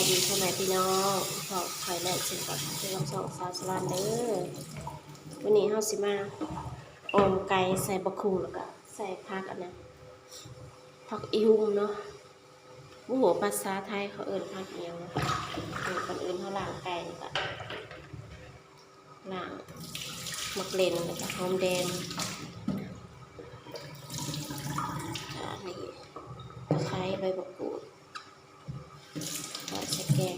ดีพ่อแม่พี่น้องขอไข่แรกเช่นกันคือลำสองสาวสลันเด้อวันนี้เฮาสิมาออมไก่ใส่บะคุงแล้วก็ใส่ผักอันนั้นผักอีหุ่มเนาะบุหัวภาษาไทยเขาเอิ้นผักเอียงเนาะคนอื่นเขาล้างไก่ก็ล้างมักเล่นแล้วก็หอมแดงนี่ตะไคร้ใบมะกรูดก็ใส่แกง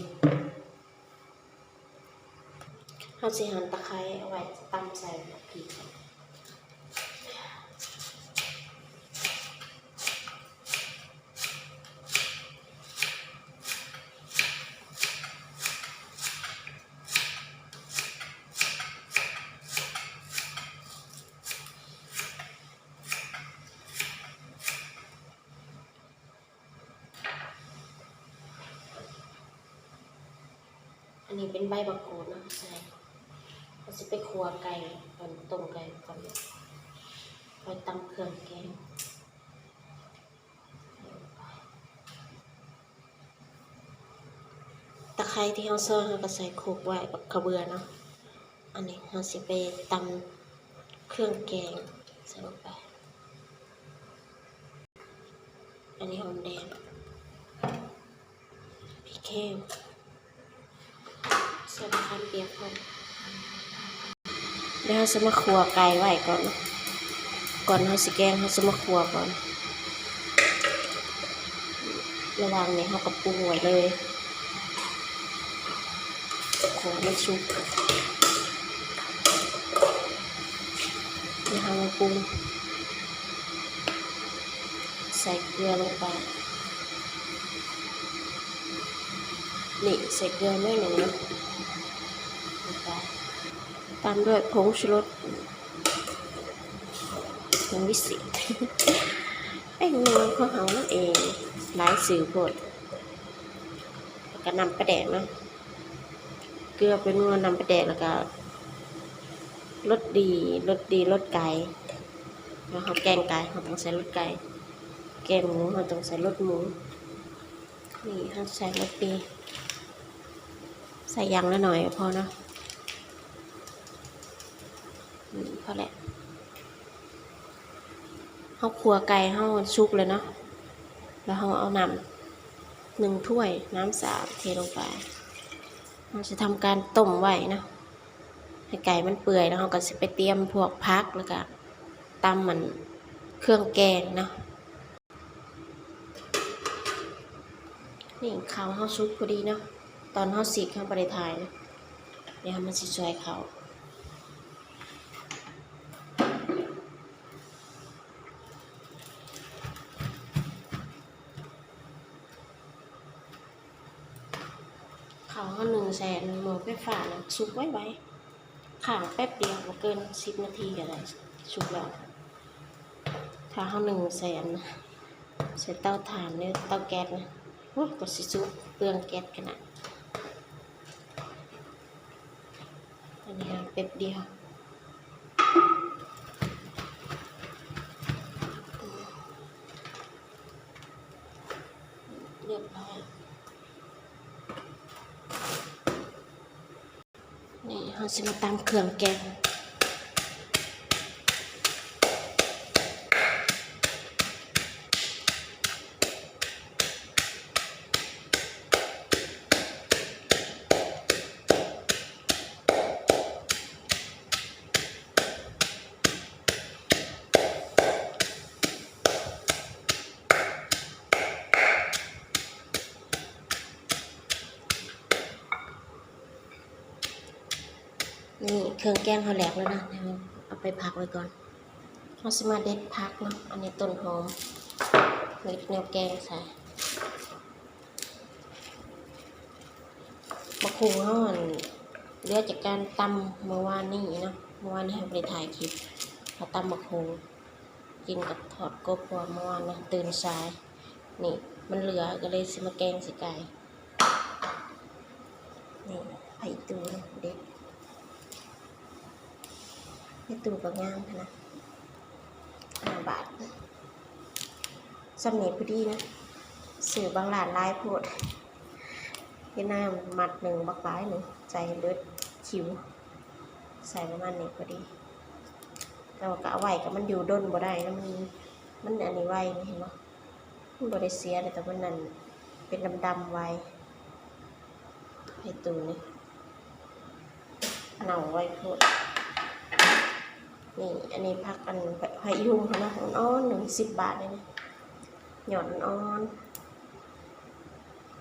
เขาสิหั่นตะไคร้เอาไว้ตำใส่พริกอันนี้เป็นใบมะกรูดนะใส่เราจะไปคั่วไก่ก่อนต้มไก่ก่อนไปตำเครื่องแกงตะไคร้ที่เราซอยเราก็ใส่โขลกไว้กับกระเบือเนาะอันนี้เราจะไปตำเครื่องแกงใส่ลงไปอันนี้หอมแดงพริกแห้งใส่มะขามเปียกก่อนแล้วเราจะมาคั่วไก่ไว้ก่อนเราสิแกงเราจะมาคั่วก่อนระหว่างนี้เราก็ปรุงไว้เลยขอมันสุกนี่เรามาปรุงใส่เกลือลงไปนี่ใส่เกลือไม่หนึ่งนะลงไปตามด้วยผงชูรสผงวิเศษแป้งนัวของเรานั่นเองหลายสื่อโพดแล้วก็นำปลาแดกนะเกลือเป็นนัวนำปลาแดกแล้วก็รสดีรสไก่แล้วเขาแกงไก่เขาต้องใส่รสไก่แกงหมูเขาต้องใส่รสหมูนี่เขาใส่รสดีใส่ยังละหน่อยพอเนาะพอแหละเขาคั่วไก่เขาชุกเลยเนาะแล้วเขาเอาน้ำ1 ถ้วยน้ำ3เทลงไปเราจะทำการต้มไว้นะให้ไก่มันเปื่อยแล้วเราก็จะไปเตรียมพวกผักแล้วก็ตำมันเครื่องแกงนะนี่ข้าวเขาชุกพอดีเนาะตอนเขาสีข้าวบริทายนะเดี๋ยวมันจะช่วยเขาเขา1 แสนหม้อไฟฟ้านะชุกไว้ข้างแป๊บเดียวบ่เกิน10 นาทีก็ได้ชุกแล้วถ้าเขา1 แสนใส่เตาถ่านหรือเตาแก๊สนะโอ้ก็สิชุกเปลืองแก๊สขนาดอันนี้แป๊บเดียวเรียบร้อยนี่เราจะมาตำเครื่องแกงนี่เครื่องแกงเขาแหลกแล้วนะเอาไปพักไว้ก่อนเราจะมาเด็ดพักเนาะอันนี้ต้นหอมเม็ดแนวแกงใส่มะคุงห่อนเลือจากการตำเมื่อวานนี้เนาะเมื่อวานนี้ไปถ่ายคลิปเขาตำมะคุงกินกับทอดกบพวเมื่อวานนะตื่นสายนี่มันเหลือก็เลยซื้อมาแกงใส่ไก่นี่ไผ่ตูเด็ดตูก็งามนะ5 บาทสำเนียงพอดีนะสื่อบางหลานลายโพด เฮ็ดน้ำมัดหนึ่งบักหลายหนึ่งใส่เลือดชิวใส่ประมาณนี้พอดีแต่ว่าก็เอาไว้กับมันอยู่ด้นบ่ได้นะมันอันนี้ไว้เห็นบ่มันบ่ได้เสียแต่มันนั่นเป็นดำๆไว้ให้ตูนี่เน่าไว้โพดนี่อันนี้พักอันไผ่ยุ่งเขานะอ่อนหนึ่ง10 บาทเลยนะหยอดอ่อน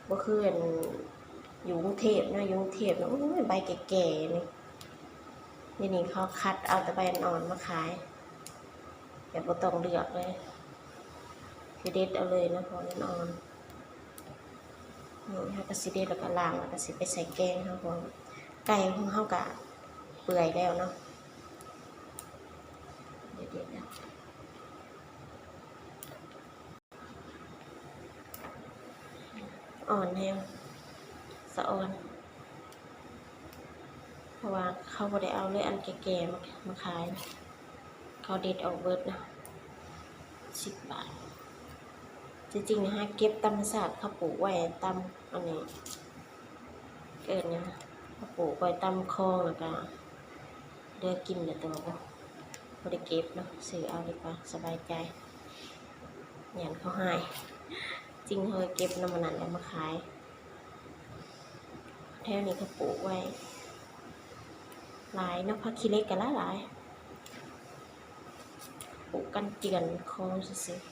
บ่คืออันอยู่กรุงเทพนะอยู่กรุงเทพนะโอ้ยใบแก่ๆนี่เขาคัดเอาแต่ใบอ่อนมาขายแบบบ่ต้องเลือกเลยคือเด็ดเอาเลยนะพออ่อนนี่เขาก็สิเด็ดแล้วก็ล้างแล้วก็สิไปใส่แกงเขาพอไก่ของเขาก็เปื่อยแล้วเนาะเด็ดๆนะอ่อนแห้งสะอ่อนเพราะว่าเขาบ่ได้เอาเลยอันแก่ๆมาขายเขาเด็ดออกเบิดนะ10 บาทจริงๆนะฮะเก็บตามธรรมชาติเขาปลูกไว้ตามอันนี้เกิดนะเขาปลูกไว้ตามคลองแล้วก็เลือกกินแต่ตัวบ่ได้เก็บเนาะซื้อเอาดีกว่าสบายใจอย่างเขาให้จริงเขาเก็บน้ำมันนั่นแล้วมาขายแถวนี้เขาปลูกไว้หลายเนาะผักขี้เหล็กกันหลายปลูกกันเจือนคลองซื่อๆ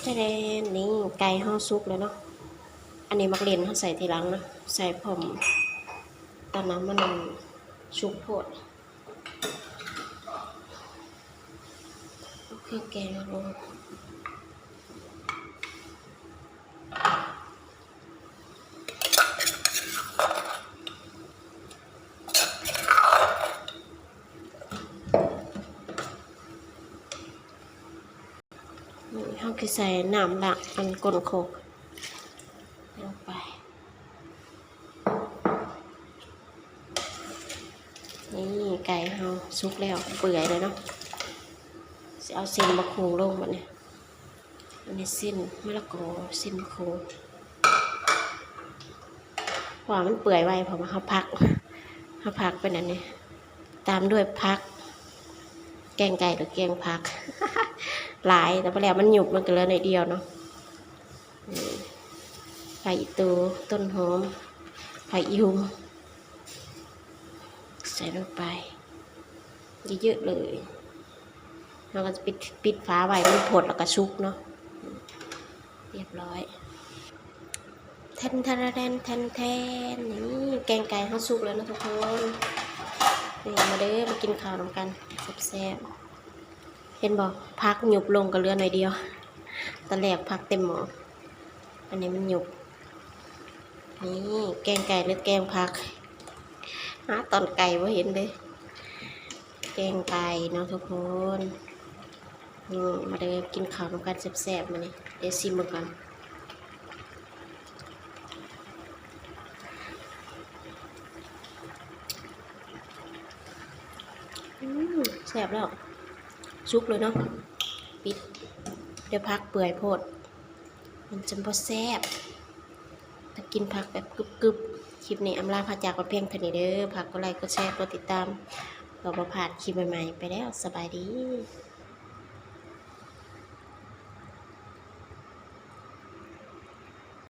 แต่นี่ไก่ห่อซุกแล้วเนาะอันนี้มักเล่นเขาใส่ทีหลังนะใส่ผมตอนนั้นมันชุกโพดเครื่องแกงลงเขาคือใส่น้ำหลักอันก้นโคกลงไปนี่ไก่เขาซุกแล้วเปื่อยเลยเนาะเอาเส้นมะขูลงมาเนี่ยอันนี้เส้นมะละกอเส้นมะขูพอมันเปื่อยไว้พอมาเขาพักเป็นอันนี้ตามด้วยพักแกงไก่หรือแกงพัก หลายแต่พอแล้วมันหยุบมันก็เหลือในเดียวเนาะไผ่ตูต้นหอมไผ่ยุงใส่ลงไปเยอะๆเลยเราก็จะปิดฝาไว้มันผดแล้วก็ชุกเนาะเรียบร้อยแทนนี่แกงไก่เขาสุกแล้วนะทุกคนนี่มาเด้อมากินข้าวนำกันแซ่บๆเห็นบอกพักหยุบลงกับเรือหน่อยเดียวตะแหลกพักเต็มหม้ออันนี้มันหยุบนี่แกงไก่หรือแกงพักหาตอนไก่ว่าเห็นเลยแกงไก่เนาะทุกคนมาเด้อกินข้าวนำกันแซ่บๆมานี่เดี๋ยวซิมกันแซ่บแล้วซุปเลยเนาะปิดเดี๋ยวพักเปื่อยโพดมันจะพอแซ่บถ้ากินผักแบบกรึบคลิปนี้อำลาพาจากกันเพียงเท่านี้เด้อผักก็ไลค์ก็แชร์ก็ติดตามเราประพลาดคลิปใหม่ๆไปแล้วสบายดี